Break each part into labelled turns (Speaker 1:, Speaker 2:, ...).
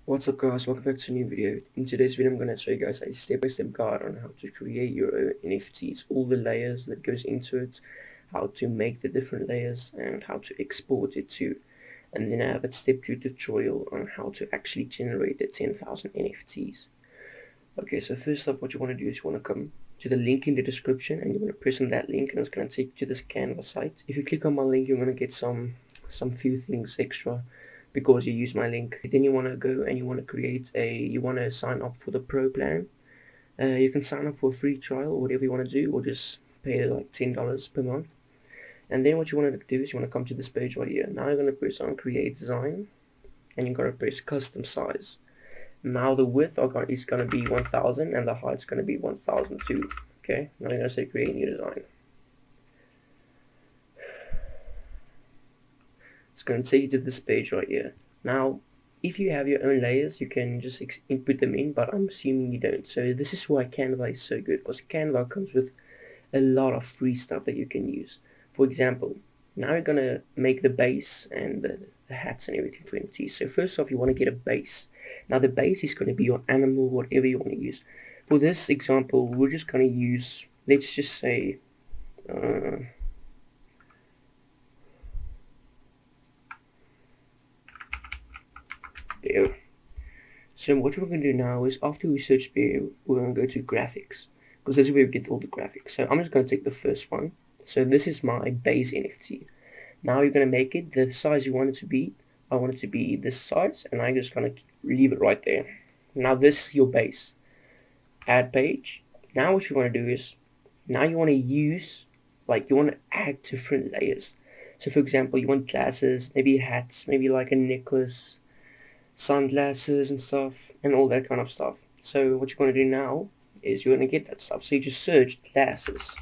Speaker 1: What's up guys, welcome back to a new video. In today's video I'm going to show you guys a step-by-step guide on how to create your own NFTs, all the layers that goes into it, how to make the different layers and how to export it too. And then I have a step 2 tutorial on how to actually generate the 10,000 NFTs. Okay, so first off what you want to do is you want to come to the link in the description and you want to press on that link and it's going to take you to this Canva site. If you click on my link you're going to get some few things extra because you use my link. Then you want to go and you want to you want to sign up for the pro plan. You can sign up for a free trial or whatever you want to do, or just pay like $10 per month. And then what you want to do is you want to come to this page right here. Now you're going to press on create design and you're going to press custom size. Now the width is going to be 1000 and the height is going to be 1002. Okay, now you're going to say create new design. It's going to take you to this page right here. Now, if you have your own layers, you can just input them in, but I'm assuming you don't. So this is why Canva is so good, because Canva comes with a lot of free stuff that you can use. For example, now you're going to make the base and the hats and everything for NFTs. So first off, you want to get a base. Now the base is going to be your animal, whatever you want to use. For this example, we're just going to use, let's just say, there. So what we're going to do now is after we search there, we're going to go to graphics because this is where we get all the graphics. So I'm just going to take the first one. So this is my base NFT. Now you're going to make it the size you want it to be. I want it to be this size and I'm just going to leave it right there. Now this is your base. Add page. Now what you want to do is, now you want to use, you want to add different layers. So for example, you want glasses, maybe hats, maybe like a necklace, sunglasses and stuff, and all that kind of stuff. So what you're going to do now is you're going to get that stuff. So you just search glasses.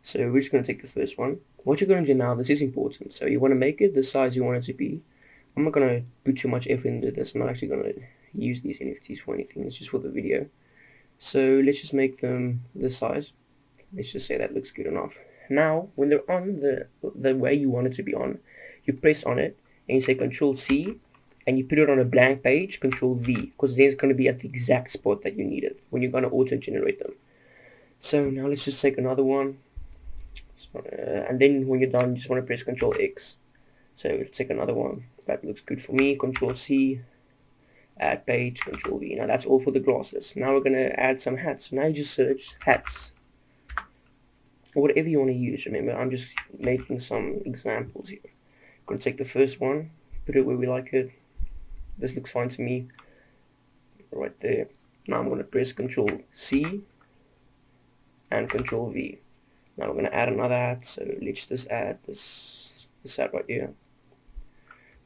Speaker 1: So we're just going to take the first one. What you're going to do now, this is important. So you want to make it the size you want it to be. I'm not going to put too much effort into this. I'm not actually going to use these NFTs for anything. It's just for the video. So let's just make them this size. Let's just say that looks good enough. Now, when they're on the way you want it to be on, you press on it and you say Control C and you put it on a blank page, Control V, because then it's going to be at the exact spot that you need it when you're going to auto generate them. So now let's just take another one. And then when you're done, you just want to press Control X. So let's take another one. That looks good for me. Control C, add page, Control V. Now that's all for the glasses. Now we're going to add some hats. So now you just search hats. Or whatever you want to use. Remember, I'm just making some examples here. I'm going to take the first one, put it where we like it. This looks fine to me. Right there. Now I'm going to press Control C and Control V. Now we're going to add another hat, so let's just add this hat right here.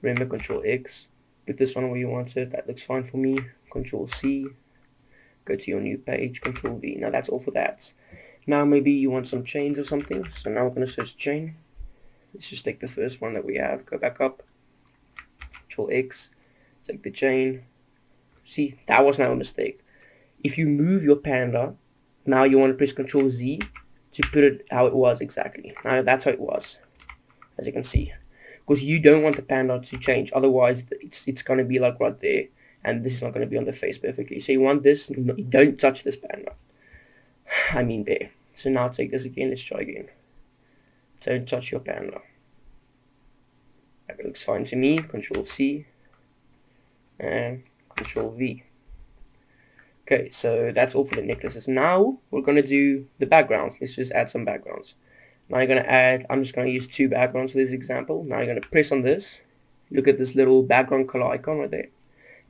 Speaker 1: Remember, Control X, put this one where you want it. That looks fine for me. Control C, go to your new page, Control V. Now that's all for that. Now maybe you want some chains or something, so now we're going to search chain. Let's just take the first one that we have, go back up, Control X, take the chain. See, that was now a mistake. If you move your panda, now you want to press Control Z to put it how it was exactly. Now that's how it was, as you can see. Because you don't want the panda to change, otherwise it's going to be like right there, and this is not going to be on the face perfectly. So you want this, you don't touch this panda. I mean there. So now take this again, let's try again. Don't touch your panda. That looks fine to me. Control C and Control V. Okay, so that's all for the necklaces. Now we're going to do the backgrounds. Let's just add some backgrounds. Now you're going to add, I'm just going to use 2 backgrounds for this example. Now you're going to press on this. Look at this little background color icon right there.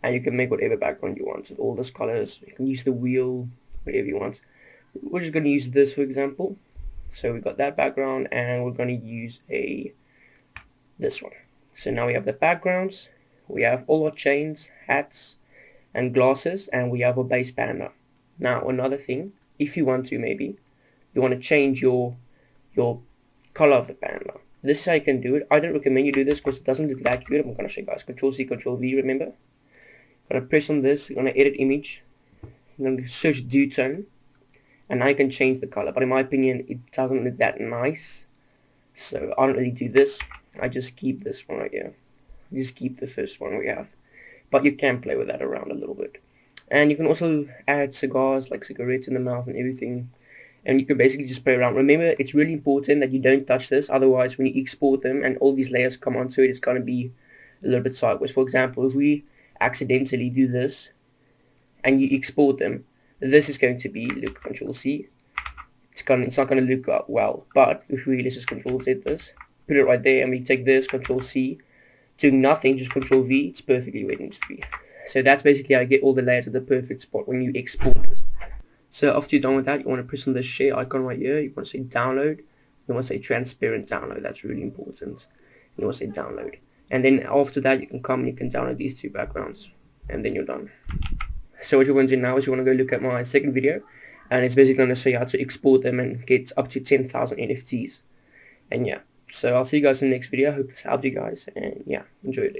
Speaker 1: And you can make whatever background you want with all these colors. You can use the wheel, whatever you want. We're just going to use this for example. So we got that background and we're going to use this one. So now we have the backgrounds. We have all our chains, hats, and glasses, and we have a base panda. Now another thing, if you want to, maybe you want to change your color of the panda. This is how you can do it. I don't recommend you do this because it doesn't look that good. I'm going to show you guys. Control C, Control V, remember. I'm going to press on this, you're going to edit image, you're going to search dew tone, and now you can change the color, but in my opinion it doesn't look that nice, so I don't really do this. I just keep this one right here. Just keep the first one we have. but you can play with that around a little bit. And you can also add cigars, like cigarettes in the mouth and everything, and you can basically just play around. Remember, it's really important that you don't touch this, otherwise when you export them and all these layers come onto it, it's going to be a little bit sideways. For example, if we accidentally do this and you export them, this is going to be, look, Control C, it's not going to look well. But if we, let's just Control Z this, put it right there, and we take this, Control C, doing nothing, just Control V, it's perfectly where it needs to be. So that's basically how you get all the layers at the perfect spot when you export this. So after you're done with that, you want to press on the share icon right here. You want to say download. You want to say transparent download. That's really important. You want to say download. And then after that, you can come and you can download these two backgrounds. And then you're done. So what you're going to do now is you want to go look at my second video. And it's basically going to show you how to export them and get up to 10,000 NFTs. And yeah, so I'll see you guys in the next video. I hope this helped you guys. And yeah, enjoy it.